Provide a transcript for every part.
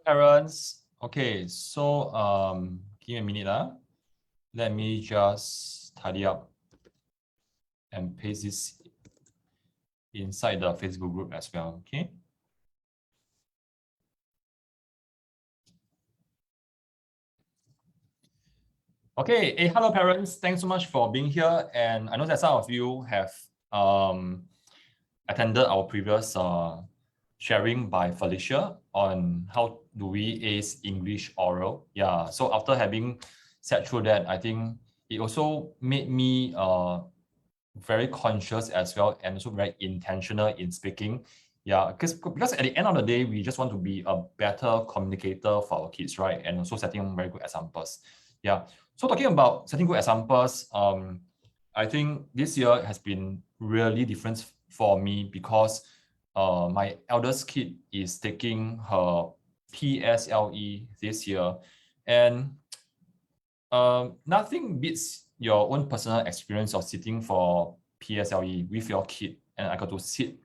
parents. Okay, so give me a minute. Let me just tidy up and paste this inside the Facebook group as well. Okay. Okay, hey, hello parents. Thanks so much for being here. And I know that some of you have attended our previous sharing by Felicia on how do we ace English oral. Yeah, so after having sat through that, I think it also made me very conscious as well and also very intentional in speaking. Yeah, because at the end of the day, we just want to be a better communicator for our kids, right? And also setting very good examples. Yeah. So talking about setting good examples, I think this year has been really different for me because my eldest kid is taking her PSLE this year, and nothing beats your own personal experience of sitting for PSLE with your kid. And I got to sit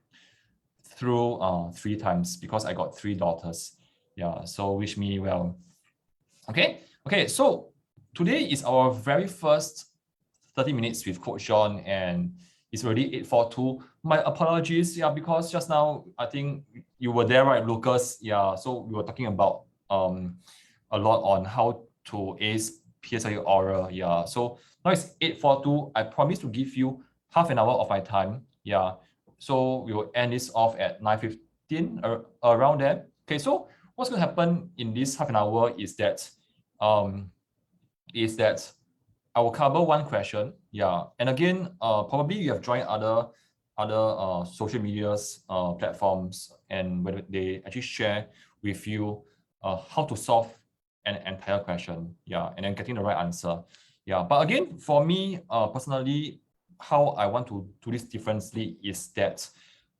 through 3 times because I got 3 daughters. Yeah, so wish me well. Okay, so today is our very first 30 minutes with Coach John, and it's already 8:42. My apologies, yeah, because just now I think you were there, right, Lucas? Yeah, so we were talking about a lot on how to ace PSLE oral. Yeah, so now it's 8:42. I promise to give you half an hour of my time. Yeah, so we will end this off at 9:15 around there. Okay, so what's going to happen in this half an hour is that I will cover one question. Yeah, and again, probably you have joined other social medias platforms, and whether they actually share with you how to solve an entire question. Yeah, and then getting the right answer. Yeah, but again, for me personally, how I want to do this differently is that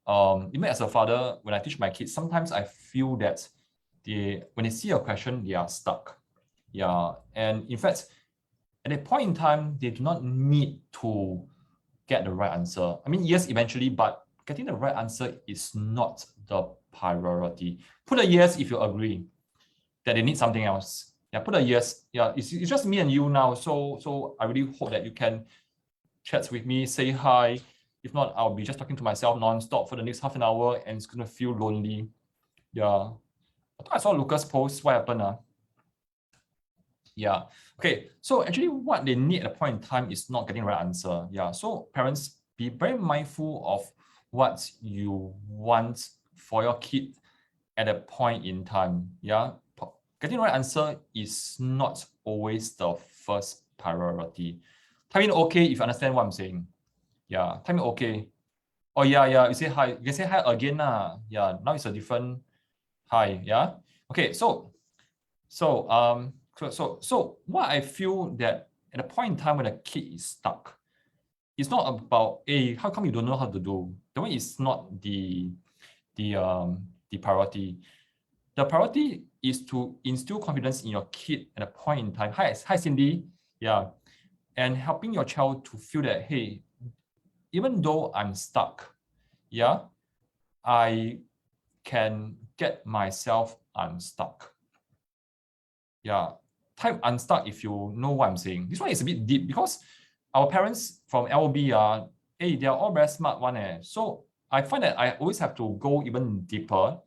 even as a father, when I teach my kids, sometimes I feel that when they see a question, they are stuck. Yeah, and in fact, at a point in time, they do not need to get the right answer. I mean, yes, eventually, but getting the right answer is not the priority. Put a yes if you agree that they need something else. Yeah, put a yes. Yeah, it's just me and you now. So I really hope that you can chat with me, say hi. If not, I'll be just talking to myself non-stop for the next half an hour, and it's gonna feel lonely. Yeah. I thought I saw Lucas post. What happened? Yeah. Okay. So actually, what they need at a point in time is not getting the right answer. Yeah. So parents, be very mindful of what you want for your kid at a point in time. Yeah. Getting the right answer is not always the first priority. Type in okay if you understand what I'm saying. Yeah. Type in okay. Oh yeah. You say hi. You can say hi again. Yeah. Now it's a different hi. Yeah. Okay. So what I feel that at a point in time when a kid is stuck, it's not about, hey, how come you don't know how to do? The one is not the priority. The priority is to instill confidence in your kid at a point in time. Hi Cindy. Yeah. And helping your child to feel that, hey, even though I'm stuck, yeah, I can get myself unstuck. Yeah, type unstuck if you know what I'm saying. This one is a bit deep because our parents from LB hey, they are all very smart one. So I find that I always have to go even deeper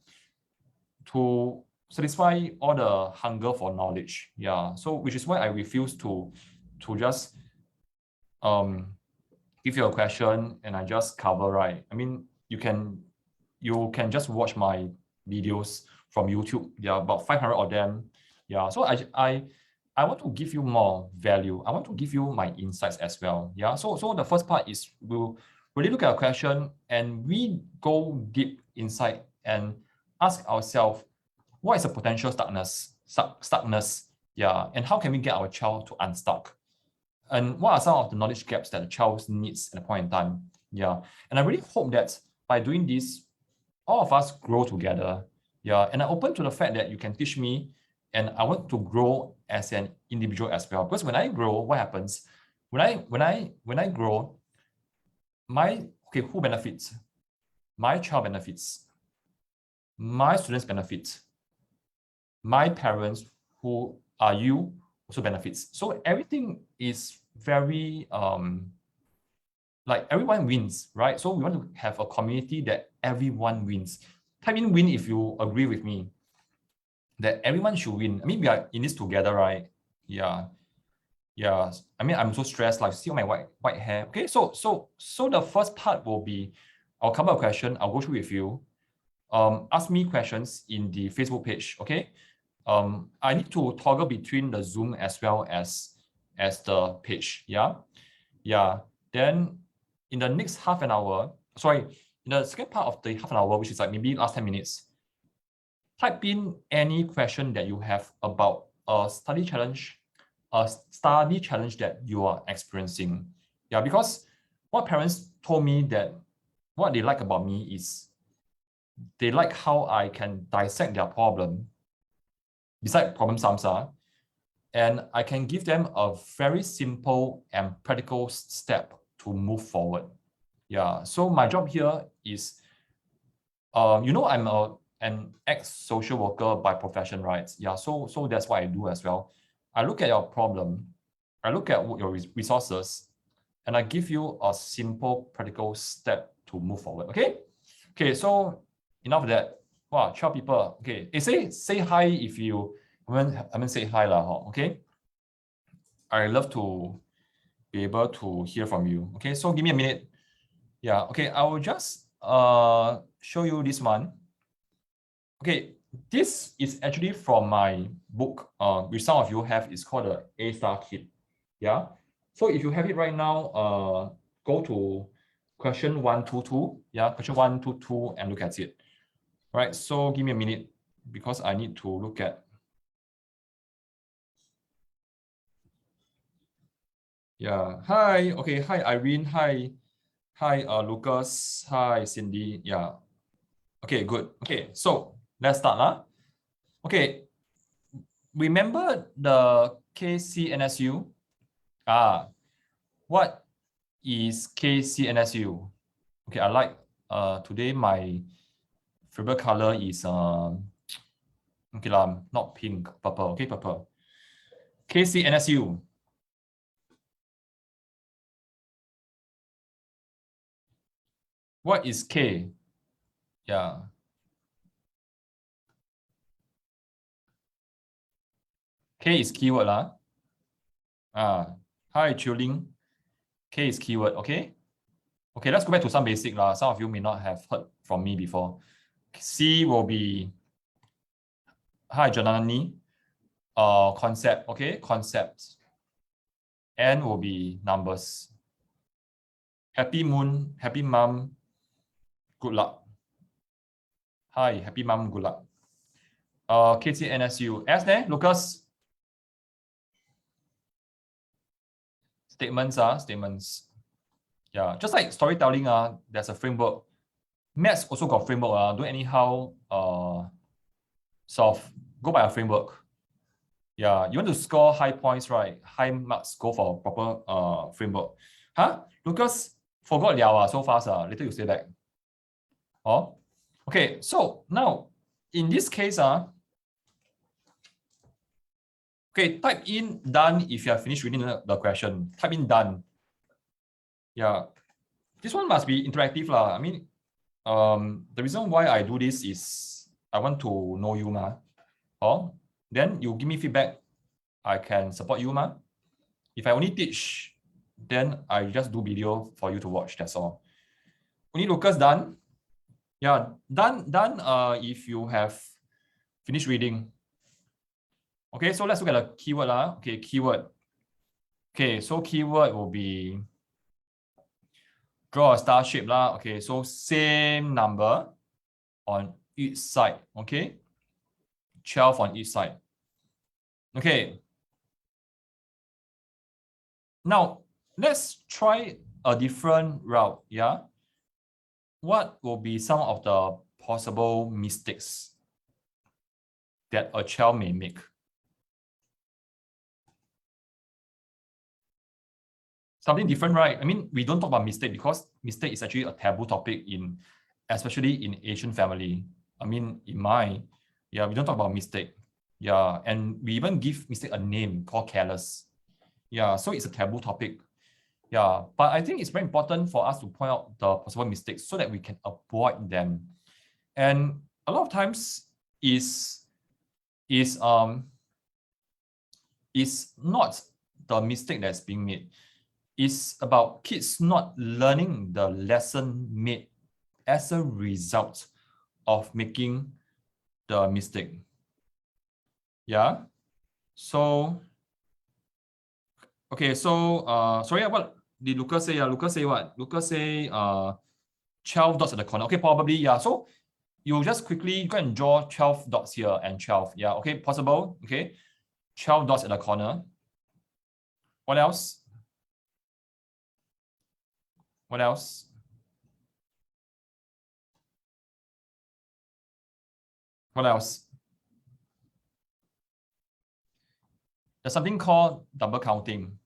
to satisfy all the hunger for knowledge. Yeah, so which is why I refuse to just give you a question and I just cover, right? I mean, you can just watch my videos from YouTube. There are about 500 of them. Yeah, so I want to give you more value. I want to give you my insights as well. Yeah, so the first part is we'll really look at a question and we go deep inside and ask ourselves, what is the potential stuckness? Yeah, and how can we get our child to unstuck? And what are some of the knowledge gaps that the child needs at a point in time? Yeah, and I really hope that by doing this, all of us grow together. Yeah, and I'm open to the fact that you can teach me, and I want to grow as an individual as well. Because when I grow, what happens? When I grow, who benefits? My child benefits. My students benefit. my parents, who are you, also benefits. So everything is very like everyone wins, right? So we want to have a community that everyone wins. Type in win if you agree with me that everyone should win. I mean, we are in this together, right? Yeah. Yeah. I mean, I'm so stressed, like see all my white hair. Okay, so the first part will be I'll cover a question, I'll go through with you. Ask me questions in the Facebook page, okay? I need to toggle between the Zoom as well as the page. Yeah. Yeah. Then in the next half an hour, sorry, in the second part of the half an hour, which is like maybe last 10 minutes, type in any question that you have about a study challenge that you are experiencing. Yeah, because what parents told me that what they like about me is they like how I can dissect their problem, beside problem sums are, and I can give them a very simple and practical step to move forward. Yeah, so my job here is, I'm an ex-social worker by profession, right? Yeah, so that's what I do as well. I look at your problem, I look at your resources, and I give you a simple, practical step to move forward. Okay. Okay. So enough of that. Wow, 12 people. Okay. Hey, say hi if you haven't say hi lah. Okay. I love to be able to hear from you. Okay. So give me a minute. Yeah. Okay. I will just show you this one. Okay. This is actually from my book, which some of you have. It's called the A-Star Kit. Yeah. So if you have it right now, go to question 122. Yeah, question 122 and look at it. All right. So give me a minute because I need to look at. Yeah. Hi. Okay. Hi, Irene. Hi. Hi, Lucas. Hi, Cindy. Yeah. Okay, good. Okay. So let's start. Okay. Remember the KCNSU? What is KCNSU? Okay, I like today my favorite color is okay not pink, purple. Okay, purple. KCNSU. What is K? Yeah. K is keyword lah. Hi, Chilling. K is keyword, okay? Okay, let's go back to some basic lah. Some of you may not have heard from me before. C will be, hi, Janani. Concept, okay? Concepts. N will be numbers. Happy moon, happy mom, good luck. Hi, happy mom, good luck. KCNSU. S there, Lucas. Statements. Yeah, just like storytelling, there's a framework. Maths also got framework. Don't anyhow solve. Go by a framework. Yeah, you want to score high points, right? High marks, go for proper framework. Huh? Lucas forgot liao so fast. Later you say back. Oh, okay. So now in this case, okay, type in done if you have finished reading the question. Type in done. Yeah, this one must be interactive lah. I mean, the reason why I do this is I want to know you Oh, then you give me feedback. I can support you If I only teach, then I just do video for you to watch. That's all. Only Lucas done. Yeah, done. If you have finished reading. Okay, so let's look at the keyword Okay, keyword. Okay, so keyword will be draw a star shape Okay, so same number on each side. Okay, 12 on each side. Okay. Now let's try a different route. Yeah. What will be some of the possible mistakes that a child may make? Something different, right? I mean, we don't talk about mistake because mistake is actually a taboo topic especially in Asian family. I mean, we don't talk about mistake. Yeah, and we even give mistake a name called careless. Yeah, so it's a taboo topic. Yeah, but I think it's very important for us to point out the possible mistakes so that we can avoid them. And a lot of times is is um is not the mistake that's being made. It's about kids not learning the lesson made as a result of making the mistake. Yeah. So okay, so sorry, what did Lucas say? Lucas say what? Lucas say 12 dots at the corner. Okay, probably, yeah. So you just quickly go and draw 12 dots here and 12. Yeah, okay, possible. Okay. 12 dots at the corner. What else? What else? What else? There's something called double counting.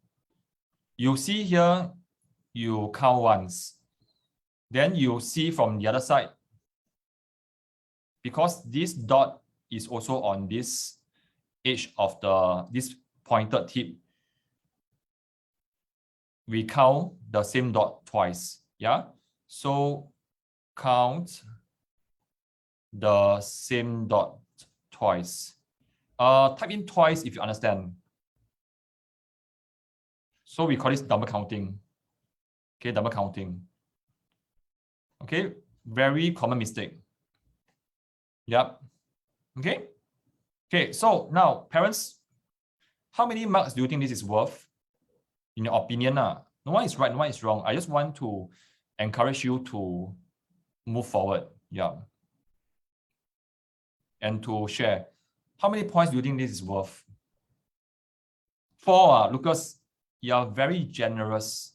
You see here, you count once. Then you see from the other side, because this dot is also on this edge of this pointed tip, we count the same dot twice. Yeah. So count the same dot twice. Type in twice if you understand. So we call this double counting. Okay, double counting. Okay, very common mistake. Yep. Okay. Okay, so now parents, how many marks do you think this is worth? In your opinion, no one is right, no one is wrong. I just want to encourage you to move forward. Yeah. And to share. How many points do you think this is worth? 4, Lucas, you are very generous.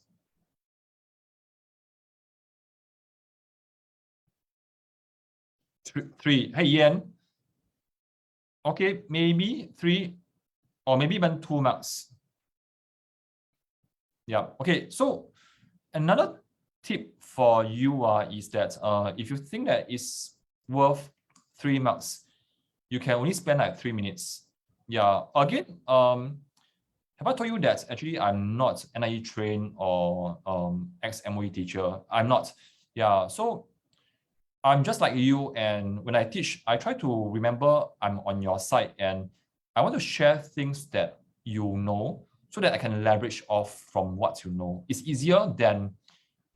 3. Hey, Ian. Okay, maybe 3 or maybe even 2 marks. Yeah. Okay, so another tip for you is that if you think that it's worth 3 marks, you can only spend like 3 minutes. Yeah. Again, have I told you that actually I'm not NIE trained or ex-MOE teacher? I'm not. Yeah. So I'm just like you, and when I teach, I try to remember I'm on your side and I want to share things that you know so that I can leverage off from what you know. It's easier than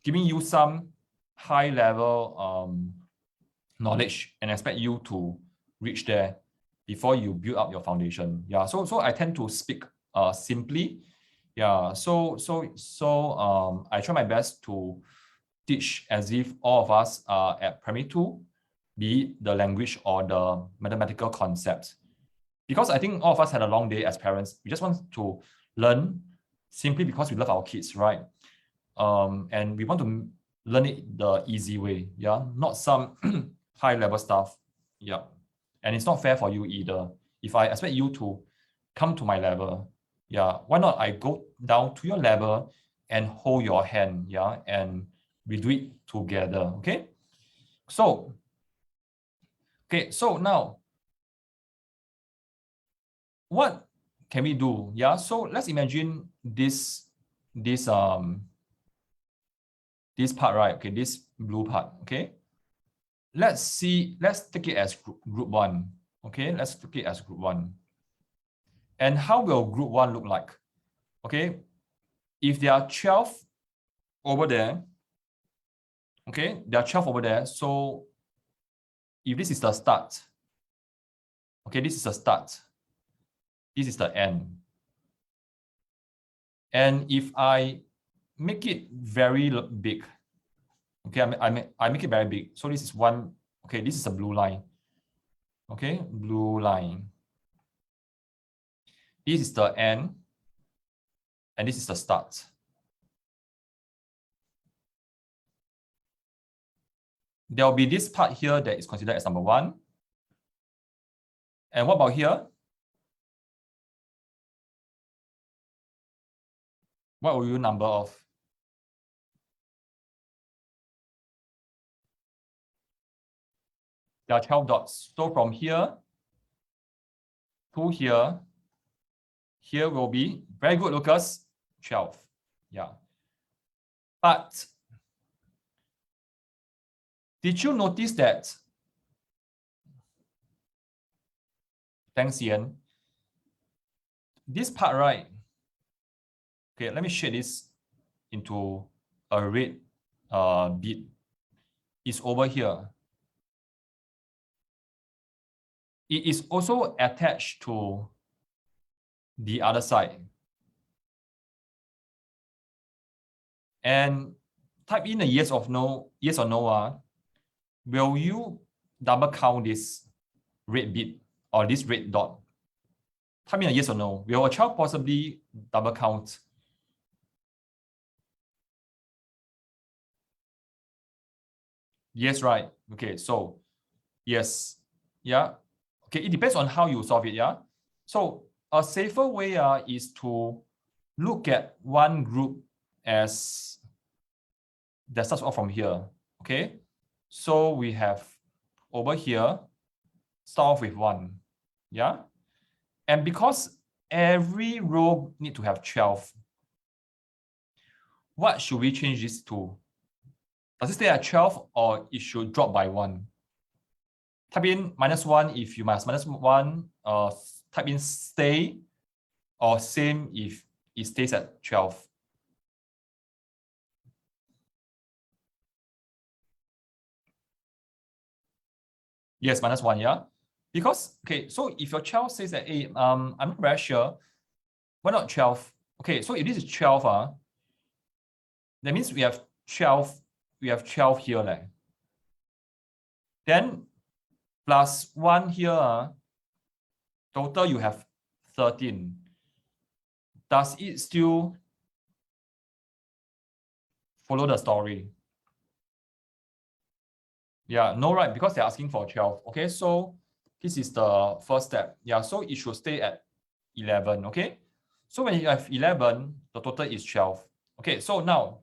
giving you some high level knowledge and expect you to reach there before you build up your foundation. Yeah, so I tend to speak simply. Yeah, so I try my best to teach as if all of us are at primary 2, be it the language or the mathematical concepts. Because I think all of us had a long day as parents. We just want to learn simply because we love our kids, right? And we want to learn it the easy way, yeah, not some high level stuff. Yeah. And it's not fair for you either. If I expect you to come to my level, yeah, why not I go down to your level and hold your hand, yeah, and we do it together. Okay. So now what can we do? Yeah, so let's imagine this part, right? Okay, this blue part. Okay, let's take it as group 1. Okay, let's take it as group 1. And how will group 1 look like? Okay, if there are 12 over there, okay, there are 12 over there. So if this is the start, okay, this is the start, this is the end. And if I make it very big, okay, I make it very big. So this is 1, okay, this is a blue line. Okay, blue line. This is the end, and this is the start. There will be this part here that is considered as number 1. And what about here? What will you number of? There are 12 dots. So from here 2 here. Here will be, very good, Lucas, 12. Yeah. But did you notice that? Thanks, Ian. This part, right? Okay, let me shade this into a red bit. It's over here. It is also attached to the other side. And type in a yes or no. Will you double count this red bit or this red dot? Type in a yes or no. Will a child possibly double count? Yes, right. Okay, so yes. Yeah. Okay, it depends on how you solve it. Yeah. So a safer way is to look at one group as that starts off from here. Okay. So we have over here, start off with 1. Yeah. And because every row need to have 12, what should we change this to? Does it stay at 12 or it should drop by 1? Type in -1 if you must -1, type in stay, or same if it stays at 12. Yes, -1, yeah. Because, okay, so if your child says that, hey, I'm not very sure, why not 12? Okay, so if this is 12, that means we have 12 here. Then plus 1 here, total you have 13. Does it still follow the story? Yeah, no, right, because they're asking for 12. Okay, so this is the first step. Yeah, so it should stay at 11. Okay, so when you have 11, the total is 12. Okay, so now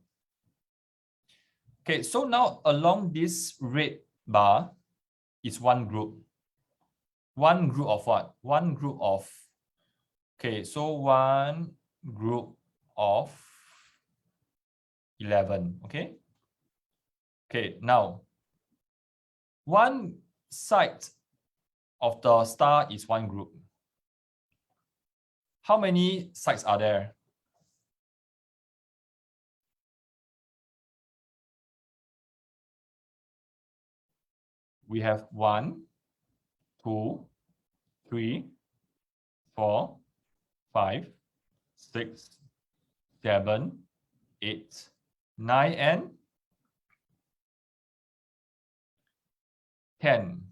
along this red bar is one group. One group of what? One group of, okay, so one group of 11. Okay. Okay, now one side of the star is one group. How many sides are there? We have 1, 2, 3, 4, 5, 6, 7, 8, 9, and 10.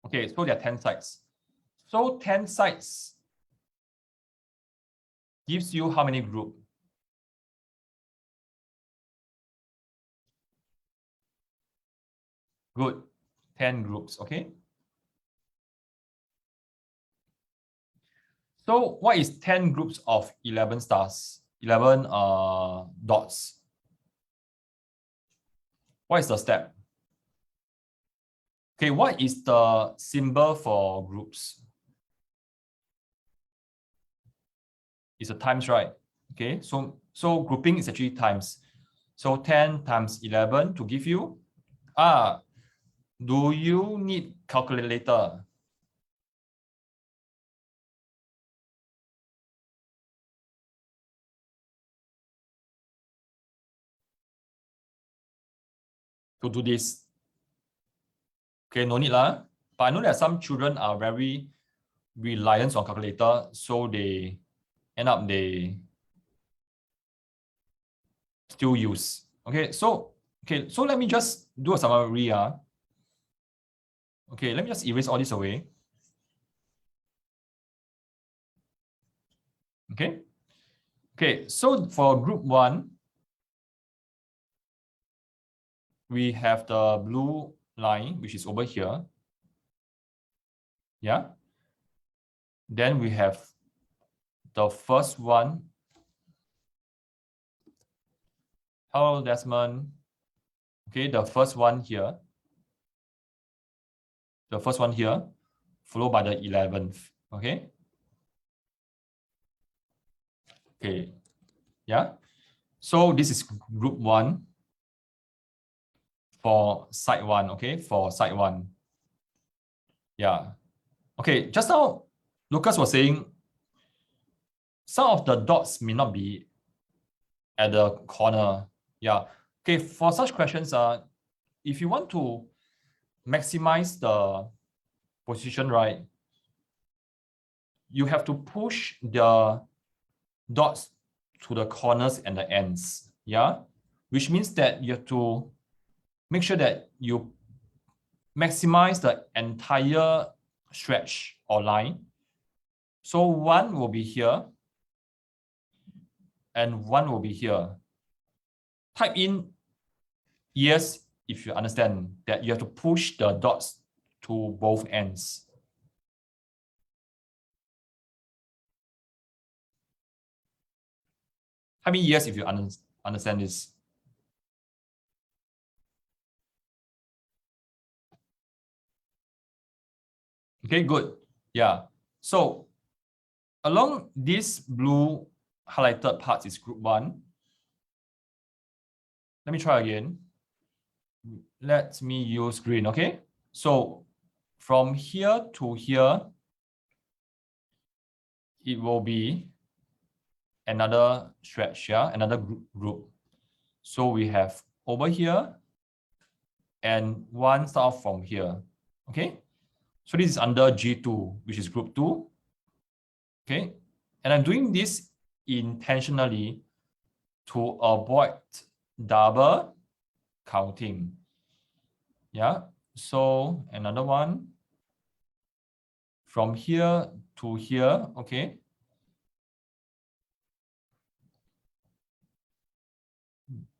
Okay, so there are 10 sides. So 10 sides gives you how many groups? Good. 10 groups, okay? So what is 10 groups of 11 stars? 11 dots. What is the step? Okay, what is the symbol for groups? It's a times, right? Okay, so grouping is actually times. So 10 times 11 to give you, do you need calculator? To do this? Okay, no need lah. But I know that some children are very reliant on calculator, so they end up still use. Okay, so let me just do a summary. Okay, let me just erase all this away. Okay. Okay, so for group 1, we have the blue line, which is over here. Yeah. Then we have the first one. Hello, Desmond. Okay, the first one here. The first one here. followed by the 11th. Okay. Okay. Yeah. So this is group 1 for side 1. Okay. For side 1. Yeah. Okay. Just now, Lucas was saying some of the dots may not be at the corner. Yeah. Okay. For such questions, if you want to maximize the position, right, you have to push the dots to the corners and the ends. Yeah. Which means that you have to make sure that you maximize the entire stretch or line. So 1 will be here and 1 will be here. Type in yes if you understand that you have to push the dots to both ends. Type in yes if you understand this. Okay, good. Yeah. So along this blue highlighted part is group 1. Let me try again. Let me use green, okay? So from here to here, it will be another stretch, yeah, another group. So we have over here and 1 start off from here, okay? So this is under G2, which is group 2, okay? And I'm doing this intentionally to avoid double counting, yeah? So another one from here to here, okay?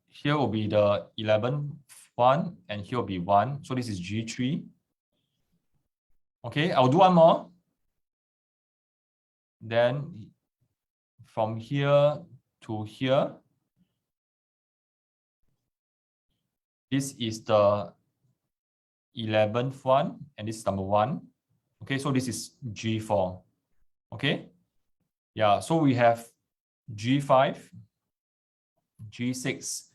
Here will be the 11th one, and here will be 1. So this is G3. Okay, I'll do one more. Then from here to here, this is the 11th one, and this is number 1. Okay, so this is G4. Okay, yeah, so we have G5, G6,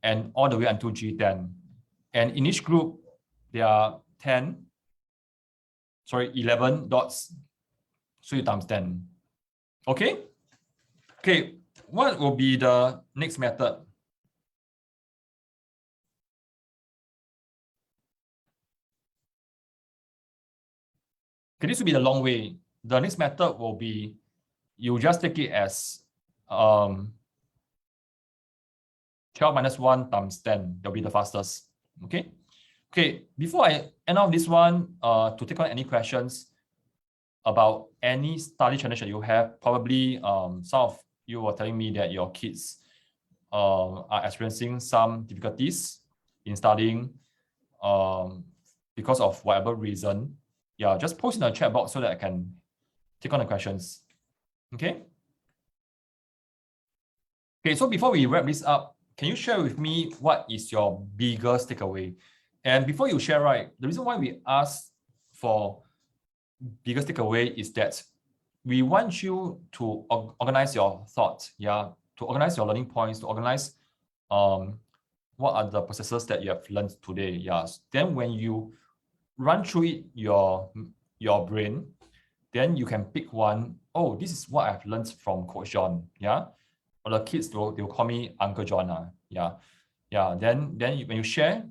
and all the way until G10. And in each group, there are 11 dots. So you times 10. Okay? Okay, what will be the next method? Okay, this will be the long way. The next method will be, you just take it as 12 minus 1 times 10. That'll be the fastest. Okay? Okay, before I end off this one, to take on any questions about any study challenge that you have, probably some of you were telling me that your kids are experiencing some difficulties in studying because of whatever reason. Yeah, just post in the chat box so that I can take on the questions. Okay? Okay, so before we wrap this up, can you share with me what is your biggest takeaway? And before you share, right, the reason why we ask for biggest takeaway is that we want you to organize your thoughts, yeah, to organize your learning points, to organize what are the processes that you have learned today, yeah. Then when you run through it, your brain, then you can pick one. Oh, this is what I've learned from Coach John, yeah. Or the kids, they'll call me Uncle John, yeah. Then when you share,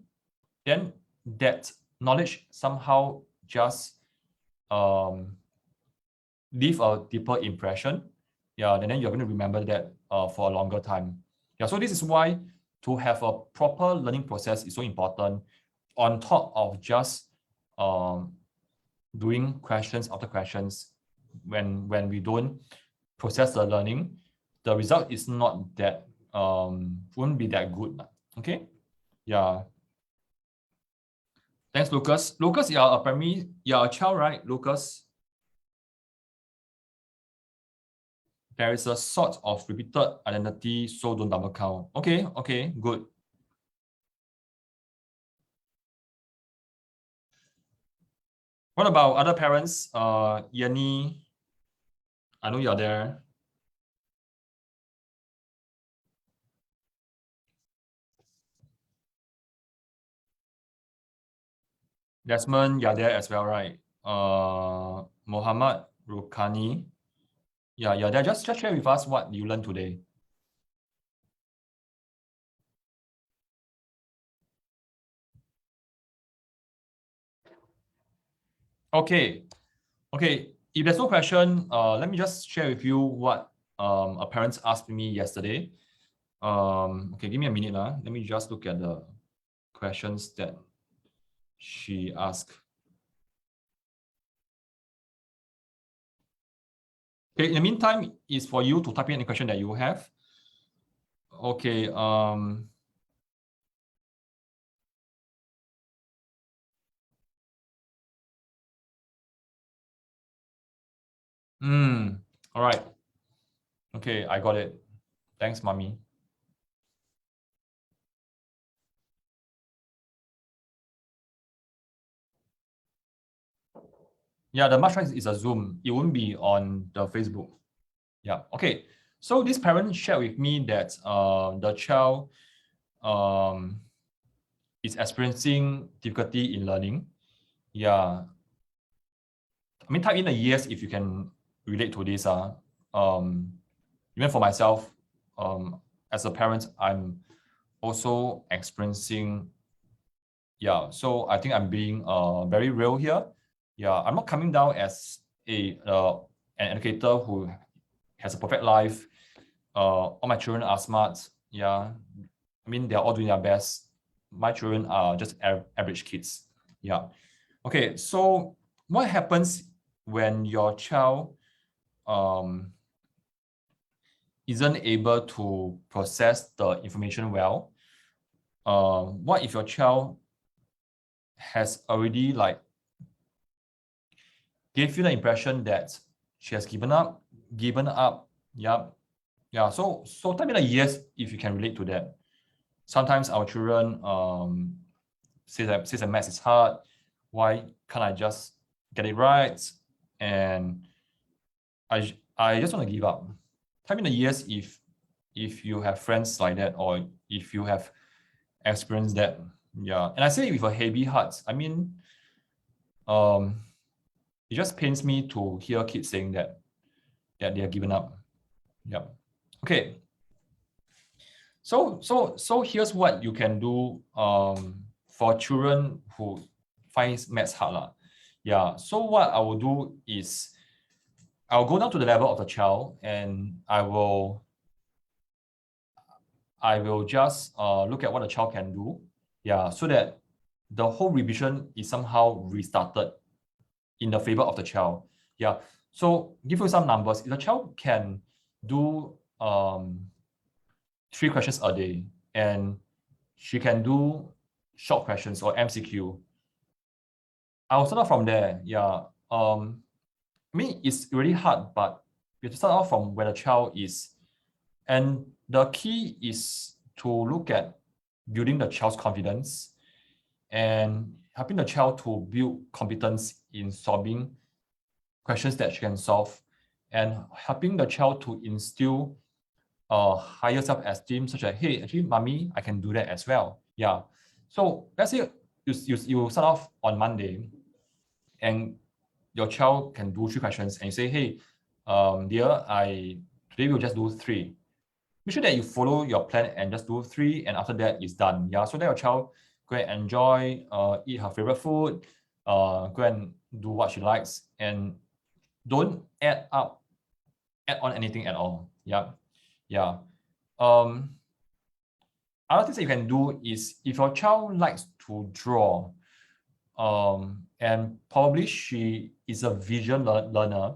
then that knowledge somehow just leave a deeper impression, yeah, and then you're going to remember that for a longer time. Yeah, so this is why to have a proper learning process is so important, on top of just doing questions after questions. When we don't process the learning, the result is not that won't be that good. Okay, yeah. Thanks, Lucas. Lucas, you're a child, right, Lucas? There is a sort of repeated identity, so don't double count. Okay, okay, good. What about other parents? Yanni, I know you're there. Desmond, you're there as well, right? Mohammed Rukani. Yeah, you're there. Just share with us what you learned today. Okay. Okay. If there's no question, let me just share with you what a parent asked me yesterday. Okay, give me a minute. Let me just look at the questions that she asked. Okay, in the meantime, is for you to type in any question that you have. Okay. All right. Okay, I got it. Thanks, mommy. Yeah, the March is a Zoom. It won't be on the Facebook. Yeah. Okay. So this parent shared with me that the child is experiencing difficulty in learning. Yeah. I mean, type in a yes if you can relate to this. Even for myself, as a parent, I'm also experiencing. Yeah. So I think I'm being very real here. Yeah. I'm not coming down as an educator who has a perfect life. All my children are smart. Yeah. I mean, they're all doing their best. My children are just average kids. Yeah. Okay. So what happens when your child isn't able to process the information well? What if your child has already like gave you the impression that she has given up? Yeah. Yeah. So type in a yes if you can relate to that. Sometimes our children say that maths is hard. Why can't I just get it right? And I just want to give up. Type in a yes if you have friends like that or if you have experienced that. Yeah. And I say it with a heavy heart. I mean, it just pains me to hear kids saying that they are given up. Yeah. Okay. So here's what you can do for children who finds maths hard lah. Yeah. So what I will do is I'll go down to the level of the child and I will just look at what the child can do. Yeah. So that the whole revision is somehow restarted in the favor of the child. Yeah. So give you some numbers. If the child can do 3 questions a day and she can do short questions or MCQ, I'll start off from there. Yeah. I mean, it's really hard, but you have to start off from where the child is. And the key is to look at building the child's confidence and helping the child to build competence in solving questions that she can solve and helping the child to instill higher self-esteem, such as, hey, actually, mommy, I can do that as well. Yeah. So let's say you start off on Monday and your child can do 3 questions and you say, hey, dear, today we'll just do 3. Make sure that you follow your plan and just do 3, and after that is done. Yeah. So that your child go and enjoy, eat her favorite food, go and do what she likes, and don't add on anything at all. Yeah. Yeah. Other things that you can do is if your child likes to draw, and probably she is a visual learner,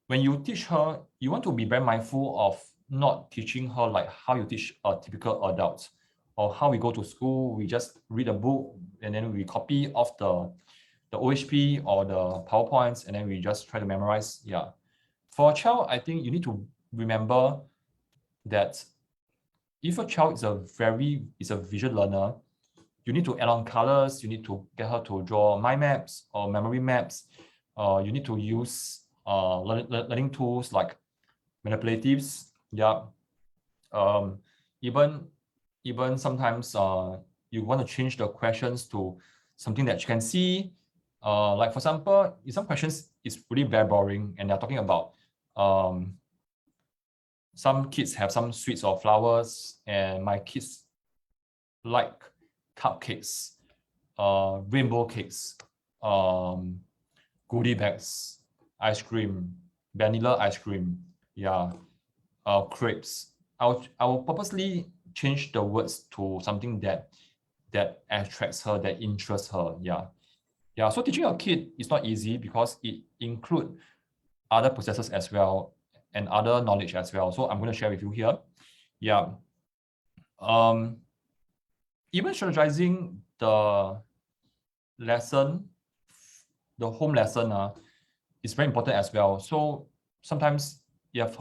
when you teach her, you want to be very mindful of not teaching her like how you teach a typical adult or how we go to school. We just read a book and then we copy off the OHP or the PowerPoints and then we just try to memorize. Yeah. For a child, I think you need to remember that if a child is a visual learner, you need to add on colors. You need to get her to draw mind maps or memory maps. You need to use learning tools like manipulatives. Yeah. Even sometimes you want to change the questions to something that you can see. Like for example, in some questions it's really very boring, and they're talking about some kids have some sweets or flowers, and my kids like cupcakes, rainbow cakes, goodie bags, ice cream, vanilla ice cream, yeah, crepes. I will purposely change the words to something that attracts her, that interests her. Yeah. So teaching a kid is not easy because it includes other processes as well and other knowledge as well. So I'm going to share with you here. Yeah. Even strategizing the lesson, the home lesson, is very important as well. So sometimes you have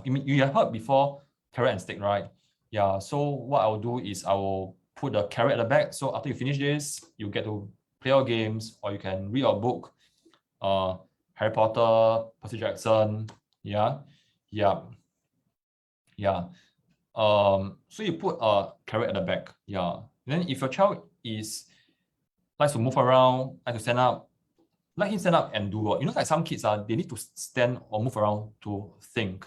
heard before carrot and stick, right? Yeah. So what I will do is I will put the carrot at the back. So after you finish this, you get to play your games, or you can read your book. Harry Potter, Percy Jackson. Yeah. So you put a carrot at the back. Yeah. Then if your child likes to move around, likes to stand up, let him stand up and do work. Like some kids they need to stand or move around to think.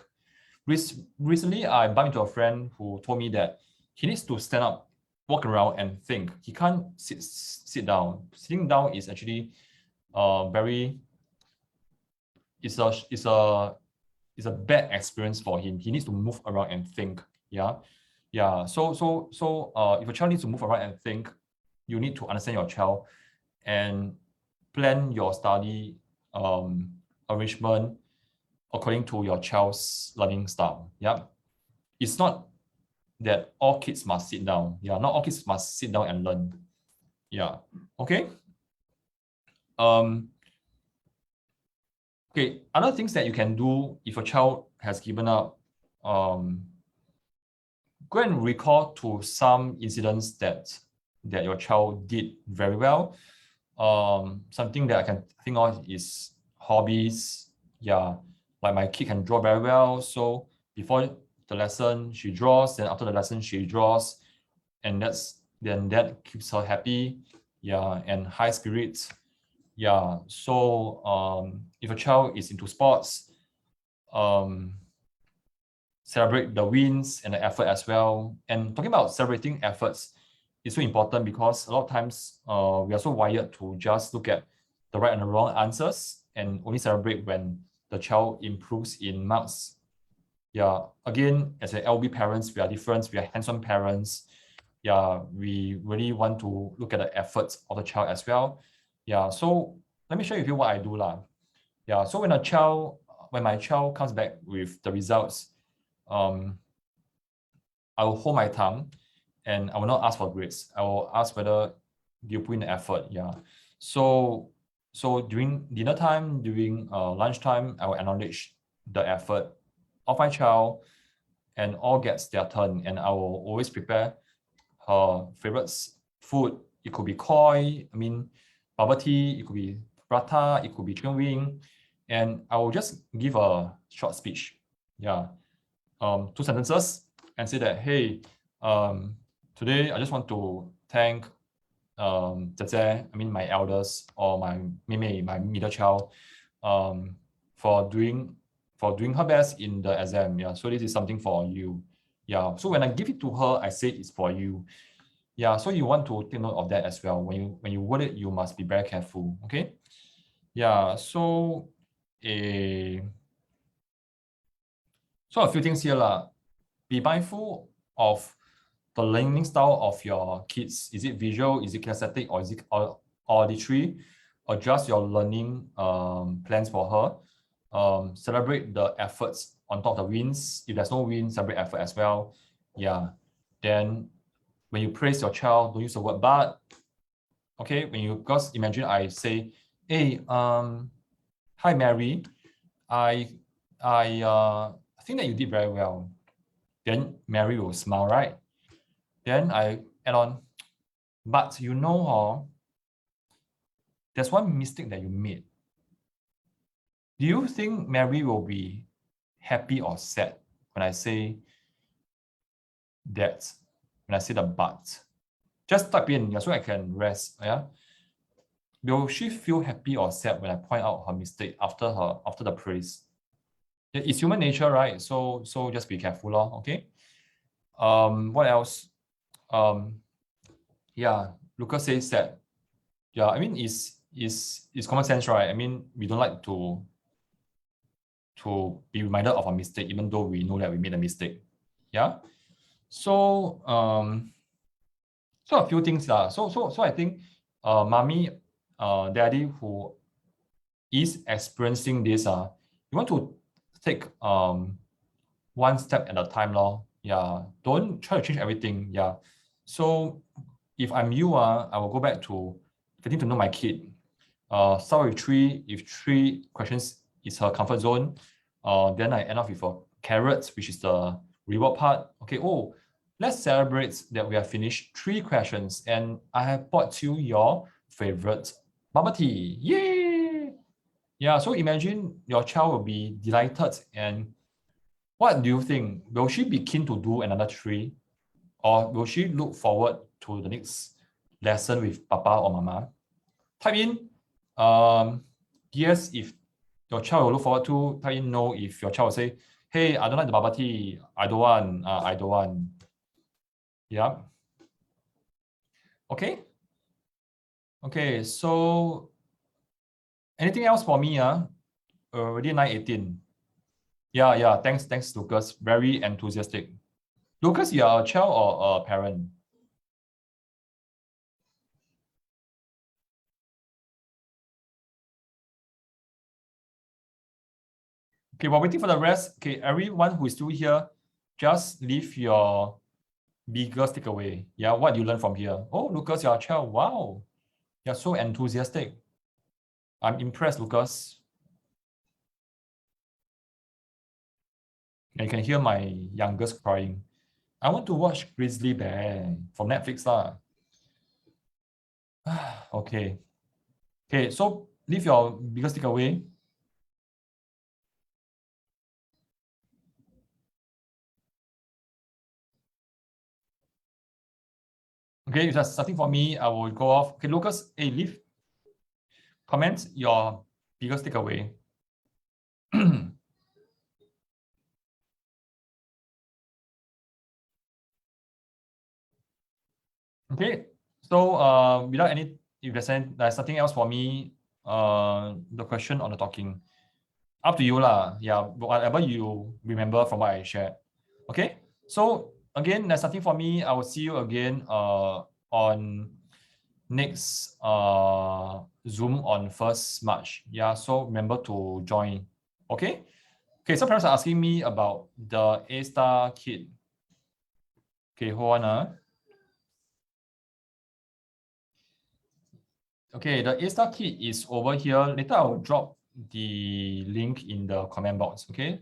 Recently, I bumped into a friend who told me that he needs to stand up, walk around, and think. He can't sit down. Sitting down is actually it's a bad experience for him. He needs to move around and think. Yeah. So if a child needs to move around and think, you need to understand your child and plan your study arrangement according to your child's learning style. Yeah. It's not that all kids must sit down. Yeah, not all kids must sit down and learn. Yeah. Okay. Okay, other things that you can do if a child has given up, go and recall to some incidents that your child did very well. Something that I can think of is hobbies. Yeah, like my kid can draw very well. So before the lesson, she draws. Then after the lesson, she draws, and that keeps her happy. Yeah, and high spirits. Yeah. So if a child is into sports, celebrate the wins and the effort as well. And talking about celebrating efforts is so important because a lot of times we are so wired to just look at the right and the wrong answers and only celebrate when the child improves in marks. Yeah, again, as an LB parents, we are different. We are hands-on parents. Yeah, we really want to look at the efforts of the child as well. Yeah, so let me share with you what I do lah. Yeah, so when my child comes back with the results, I will hold my tongue and I will not ask for grades. I will ask whether you put in the effort. Yeah. So during dinner time, during lunchtime, I will acknowledge the effort of my child, and all gets their turn. And I will always prepare her favorite food. It could be koi, bubble tea, it could be prata, it could be chicken wing. And I will just give a short speech. Yeah. 2 sentences and say that, hey, today I just want to thank my elders, or my middle child, for doing her best in the exam. Yeah, so this is something for you. Yeah, so when I give it to her, I say it's for you. Yeah, so you want to take note of that as well. When you word it, you must be very careful. Okay. Yeah, so a few things here lah. Be mindful of the learning style of your kids. Is it visual? Is it kinesthetic? Or is it auditory? Adjust your learning plans for her. Celebrate the efforts on top of the wins. If there's no win, celebrate effort as well. Yeah. Then when you praise your child, don't use the word but. Okay, because imagine I say, hey, hi Mary, I think that you did very well. Then Mary will smile, right? Then I add on, But you know, there's one mistake that you made. Do you think Mary will be happy or sad when I say that? When I say the but? Just type in, so I can rest. Yeah. Will she feel happy or sad when I point out her mistake after the praise? It's human nature, right? So just be careful, okay? What else? Yeah, Lucas says that. Yeah, I mean, it's common sense, right? I mean, we don't like to be reminded of a mistake, even though we know that we made a mistake. Yeah. So so a few things lah. So I think mommy, daddy who is experiencing this, you want to take one step at a time, lor. Yeah. Don't try to change everything. Yeah. So if I'm you, I will go back to getting to know my kid. Start with 3. If 3 questions is her comfort zone, then I end off with a carrot, which is the reward part. Okay, let's celebrate that we have finished 3 questions and I have bought you your favorite bubble tea. Yay! Yeah, so imagine your child will be delighted. And what do you think? Will she be keen to do another 3? Or will she look forward to the next lesson with Papa or Mama? Type in yes if your child will look forward to. Type in no if your child will say, hey, I don't like the bubble tea. I don't want. I don't want. Yeah. Okay. Okay. So anything else for me? Already 9:18. Yeah. Thanks, Lucas. Very enthusiastic. Lucas, you are a child or a parent? Okay, while waiting for the rest, okay, everyone who is still here, just leave your biggest takeaway. Yeah, what do you learn from here? Oh, Lucas, you're a child. Wow. You're so enthusiastic. I'm impressed, Lucas. And you can hear my youngest crying. I want to watch Grizzly Bear from Netflix lah. Okay. Okay, so leave your biggest takeaway. Okay, if that's starting for me, I will go off. Okay, Lucas, hey, leave comments your biggest takeaway. Okay, so without any, if there's nothing else for me, the question on the talking, up to you lah. Yeah, whatever you remember from what I shared. Okay, so again, there's nothing for me. I will see you again on next Zoom on 1st March. Yeah, so remember to join. Okay. Okay, some parents are asking me about the A-star kid. Okay, hold on. Okay, the A-star kit is over here. Later, I will drop the link in the comment box. Okay,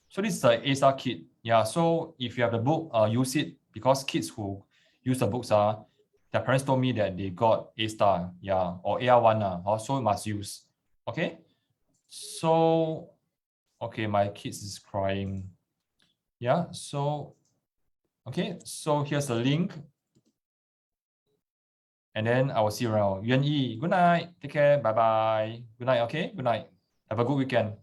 so this is the A-star kit. Yeah, so if you have the book, use it, because kids who use the books their parents told me that they got A-star, yeah, or AR1 so must use. Okay, so okay, my kids is crying. Yeah, so okay, so here's the link. And then I will see you around. Yuan Yi, good night. Take care. Bye bye. Good night. Okay. Good night. Have a good weekend.